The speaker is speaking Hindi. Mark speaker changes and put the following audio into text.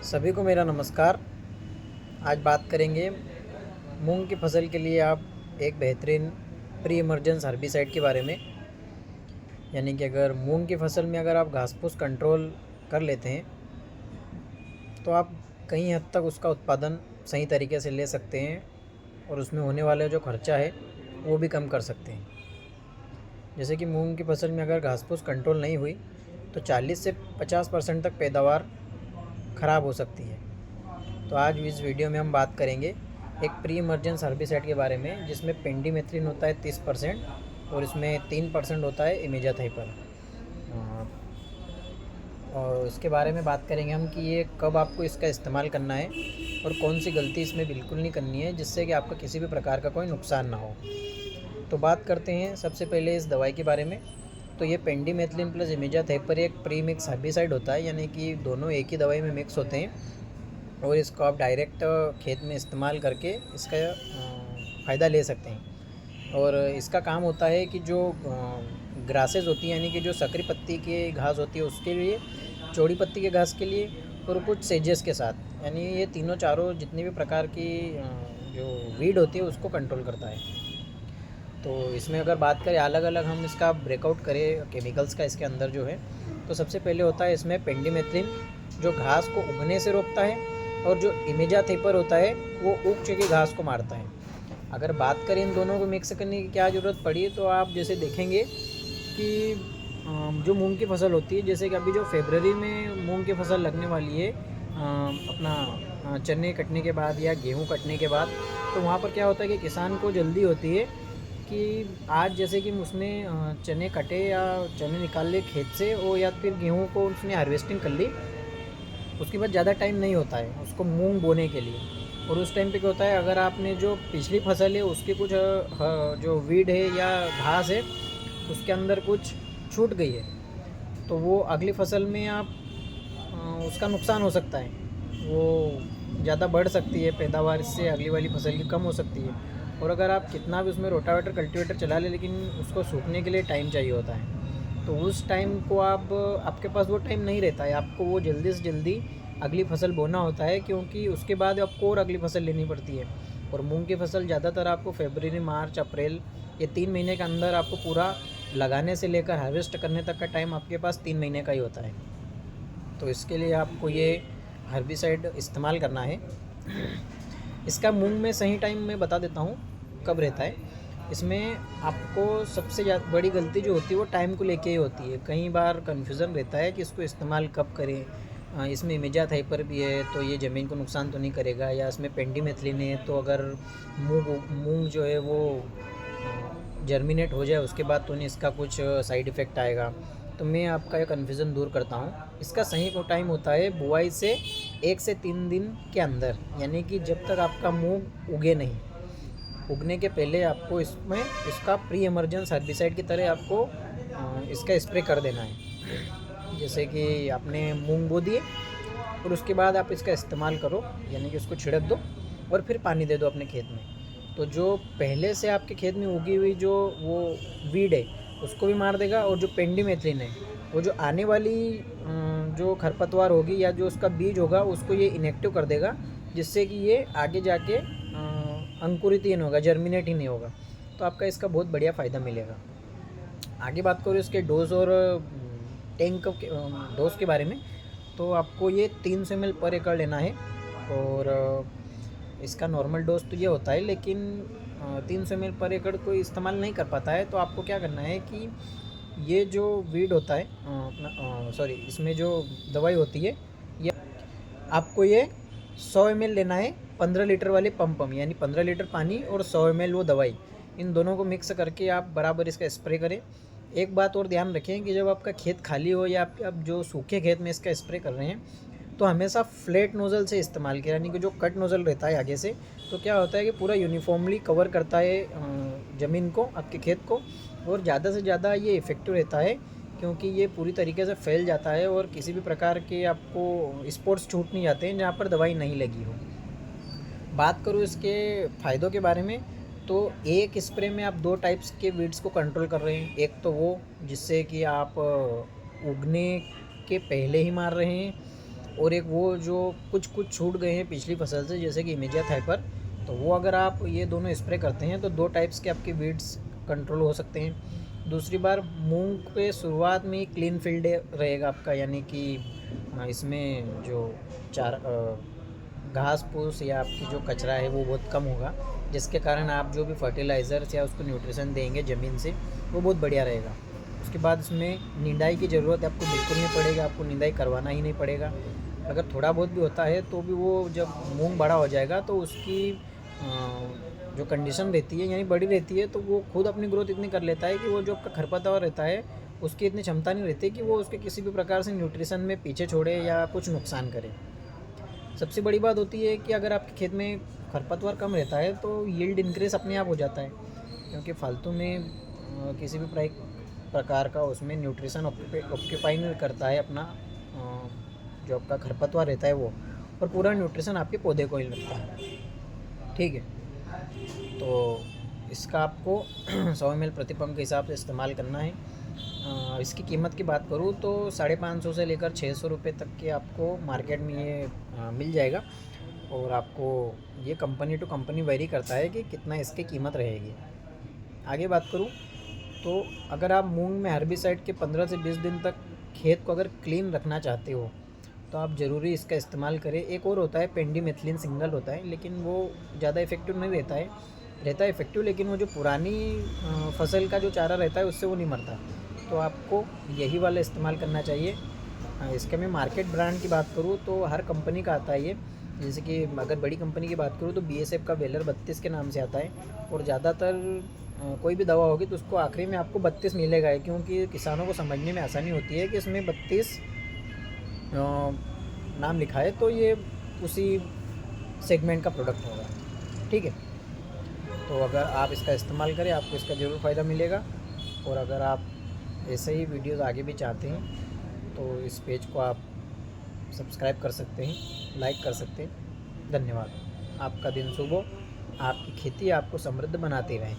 Speaker 1: सभी को मेरा नमस्कार। आज बात करेंगे मूंग की फसल के लिए आप एक बेहतरीन प्री इमरजेंस हर्बिसाइड के बारे में। यानी कि अगर मूंग की फसल में अगर आप घास फूस कंट्रोल कर लेते हैं तो आप कई हद तक उसका उत्पादन सही तरीके से ले सकते हैं और उसमें होने वाला जो खर्चा है वो भी कम कर सकते हैं। जैसे कि मूंग की फसल में अगर घास फूस कंट्रोल नहीं हुई तो 40 से 50% तक पैदावार ख़राब हो सकती है। तो आज इस वीडियो में हम बात करेंगे एक प्री इमरजेंस हर्बिसाइड के बारे में, जिसमें पेंडीमेथ्रिन होता है 30% और इसमें 3% होता है इमेजाथाइपर। और इसके बारे में बात करेंगे हम कि ये कब आपको इसका इस्तेमाल करना है और कौन सी गलती इसमें बिल्कुल नहीं करनी है जिससे कि आपका किसी भी प्रकार का कोई नुकसान ना हो। तो बात करते हैं सबसे पहले इस दवाई के बारे में। तो ये पेंडीमेथ्रिन प्लस इमेजाथाइपर एक प्री मिक्स हर्बिसाइड होता है, यानी कि दोनों एक ही दवाई में मिक्स होते हैं और इसको आप डायरेक्ट खेत में इस्तेमाल करके इसका फ़ायदा ले सकते हैं। और इसका काम होता है कि जो ग्रासेस होती हैं, यानी कि जो सकरी पत्ती की घास होती है उसके लिए, चौड़ी पत्ती के घास के लिए और कुछ सेजेस के साथ, यानी ये तीनों चारों जितनी भी प्रकार की जो वीड होती है उसको कंट्रोल करता है। तो इसमें अगर बात करें अलग अलग हम इसका ब्रेकआउट करें केमिकल्स का इसके अंदर जो है, तो सबसे पहले होता है इसमें पेंडीमेथ्रिन जो घास को उगने से रोकता है, और जो इमेजाथाइपर होता है वो उग चुकी घास को मारता है। अगर बात करें इन दोनों को मिक्स करने की क्या ज़रूरत पड़ी, तो आप जैसे देखेंगे कि जो मूंग की फसल होती है, जैसे कि अभी जो फरवरी में मूंग की फसल लगने वाली है अपना चने कटने के बाद या गेहूं कटने के बाद, तो वहाँ पर क्या होता है कि किसान को जल्दी होती है कि आज जैसे कि उसने चने कटे या चने निकाल लिए खेत से, और या फिर गेहूं को उसने हार्वेस्टिंग कर ली, उसके बाद ज़्यादा टाइम नहीं होता है उसको मूंग बोने के लिए। और उस टाइम पे क्या होता है, अगर आपने जो पिछली फसल है उसकी कुछ जो वीड है या घास है उसके अंदर कुछ छूट गई है, तो वो अगली फसल में आप उसका नुकसान हो सकता है, वो ज़्यादा बढ़ सकती है पैदावार, इससे अगली वाली फसल की कम हो सकती है। और अगर आप कितना भी उसमें रोटावेटर कल्टीवेटर चला लें, लेकिन उसको सूखने के लिए टाइम चाहिए होता है, तो उस टाइम को आपके पास वो टाइम नहीं रहता है, आपको वो जल्दी से जल्दी अगली फसल बोना होता है, क्योंकि उसके बाद आपको और अगली फसल लेनी पड़ती है। और मूंग की फसल ज़्यादातर आपको फरवरी, मार्च, अप्रैल, ये 3 महीने के अंदर आपको पूरा लगाने से लेकर हार्वेस्ट करने तक का टाइम आपके पास 3 महीने का ही होता है। तो इसके लिए आपको ये हर्बिसाइड इस्तेमाल करना है। इसका मूंग में सही टाइम मैं बता देता हूँ कब रहता है। इसमें आपको सबसे ज़्यादा बड़ी गलती जो होती है वो टाइम को लेके ही होती है। कई बार कन्फ्यूज़न रहता है कि इसको इस्तेमाल कब करें। इसमें इमेजाथाइपर भी है तो ये ज़मीन को नुकसान तो नहीं करेगा, या इसमें पेंडीमेथ्रिन है तो अगर मूंग जो है वो जर्मिनेट हो जाए उसके बाद तो नहीं इसका कुछ साइड इफ़ेक्ट आएगा। तो मैं आपका ये कन्फ्यूज़न दूर करता हूँ। इसका सही टाइम होता है बुआई से 1 से 3 दिन के अंदर, यानी कि जब तक आपका मूंग उगे नहीं, उगने के पहले आपको इसमें इसका प्री इमरजेंस हर्बिसाइड की तरह आपको इसका स्प्रे कर देना है। जैसे कि आपने मूंग बो दिए और उसके बाद आप इसका इस्तेमाल करो, यानी कि उसको छिड़क दो और फिर पानी दे दो अपने खेत में। तो जो पहले से आपके खेत में उगी हुई जो वो वीड है उसको भी मार देगा, और जो पेंडीमेथ्रिन है वो जो आने वाली जो खरपतवार होगी या जो उसका बीज होगा उसको ये इनेक्टिव कर देगा, जिससे कि ये आगे जाके अंकुरित ही नहीं होगा, जर्मिनेट ही नहीं होगा। तो आपका इसका बहुत बढ़िया फ़ायदा मिलेगा। आगे बात करूँ इसके डोज और टैंक के डोज के बारे में, तो आपको ये 300 ml पर एकड़ लेना है। और इसका नॉर्मल डोज तो ये होता है, लेकिन 300 ml पर एकड़ कोई इस्तेमाल नहीं कर पाता है, तो आपको क्या करना है कि ये जो वीड होता है सॉरी इसमें जो दवाई होती है, ये आपको ये 100 ml लेना है 15 लीटर वाले पंप में, यानी 15 लीटर पानी और 100 ml वो दवाई, इन दोनों को मिक्स करके आप बराबर इसका स्प्रे करें। एक बात और ध्यान रखें कि जब आपका खेत खाली हो या आप जो सूखे खेत में इसका स्प्रे कर रहे हैं, तो हमेशा फ्लैट नोज़ल से इस्तेमाल किया, यानी कि जो कट नोज़ल रहता है आगे से, तो क्या होता है कि पूरा यूनिफॉर्मली कवर करता है ज़मीन को, आपके खेत को, और ज़्यादा से ज़्यादा ये इफ़ेक्टिव रहता है, क्योंकि ये पूरी तरीके से फैल जाता है और किसी भी प्रकार के आपको स्पॉट्स छूट नहीं जाते हैं जहाँ पर दवाई नहीं लगी हो। बात करूँ इसके फ़ायदों के बारे में, तो एक स्प्रे में आप 2 टाइप्स के वीड्स को कंट्रोल कर रहे हैं। एक तो वो जिससे कि आप उगने के पहले ही मार रहे हैं, और एक वो जो कुछ कुछ छूट गए हैं पिछली फसल से, जैसे कि इमेजिया थाइपर, तो वो अगर आप ये दोनों स्प्रे करते हैं तो 2 टाइप्स के आपके वीड्स कंट्रोल हो सकते हैं। दूसरी बार मूंग पे शुरुआत में ही क्लीन फील्ड रहेगा आपका, यानी कि इसमें जो घास फूस या आपकी जो कचरा है वो बहुत कम होगा, जिसके कारण आप जो भी फर्टिलाइज़र्स या उसको न्यूट्रिशन देंगे ज़मीन से वो बहुत बढ़िया रहेगा। उसके बाद इसमें निंदाई की ज़रूरत आपको बिल्कुल नहीं पड़ेगा, आपको निंदाई करवाना ही नहीं पड़ेगा। अगर थोड़ा बहुत भी होता है तो भी वो जब मूंग बड़ा हो जाएगा तो उसकी जो कंडीशन रहती है यानी बड़ी रहती है, तो वो खुद अपनी ग्रोथ इतनी कर लेता है कि वो जो आपका खरपतवार रहता है उसकी इतनी क्षमता नहीं रहती कि वो उसके किसी भी प्रकार से न्यूट्रिशन में पीछे छोड़े या कुछ नुकसान करे। सबसे बड़ी बात होती है कि अगर आपके खेत में खरपतवार कम रहता है तो यील्ड इंक्रीज अपने आप हो जाता है, क्योंकि फालतू में किसी भी प्रकार का उसमें न्यूट्रिशन ऑक्यूपाई नहीं करता है अपना, जो आपका खरपतवार रहता है वो, और पूरा न्यूट्रिशन आपके पौधे को ही लगता है। ठीक है, तो इसका आपको 100 ml प्रति पंप के हिसाब से इस्तेमाल करना है। इसकी कीमत की बात करूँ तो 550 से लेकर 600 रुपये तक के आपको मार्केट में ये मिल जाएगा, और आपको ये कंपनी टू कंपनी वेरी करता है कि कितना इसकी कीमत रहेगी। आगे बात करूँ तो अगर आप मूंग में हर्बिसाइड के 15 से 20 दिन तक खेत को अगर क्लीन रखना चाहते हो तो आप ज़रूरी इसका इस्तेमाल करें। एक और होता है पेंडीमेथिलीन सिंगल होता है, लेकिन वो ज़्यादा इफेक्टिव नहीं रहता है इफेक्टिव, लेकिन वो जो पुरानी फसल का जो चारा रहता है उससे वो नहीं मरता, तो आपको यही वाला इस्तेमाल करना चाहिए। इसके मैं मार्केट ब्रांड की बात करूँ तो हर कंपनी का आता है ये, जैसे कि अगर बड़ी कंपनी की बात करूँ तो BSF का वेलर 32 के नाम से आता है, और ज़्यादातर कोई भी दवा होगी तो उसको आखिरी में आपको 32 मिलेगा है, क्योंकि किसानों को समझने में आसानी होती है कि इसमें 32 नाम लिखा है, तो ये उसी सेगमेंट का प्रोडक्ट होगा। ठीक है, तो अगर आप इसका इस्तेमाल करें आपको इसका ज़रूर फ़ायदा मिलेगा। और अगर आप ऐसे ही वीडियोस आगे भी चाहते हैं तो इस पेज को आप सब्सक्राइब कर सकते हैं, लाइक कर सकते हैं। धन्यवाद। आपका दिन शुभ हो, आपकी खेती आपको समृद्ध बनाती रहे।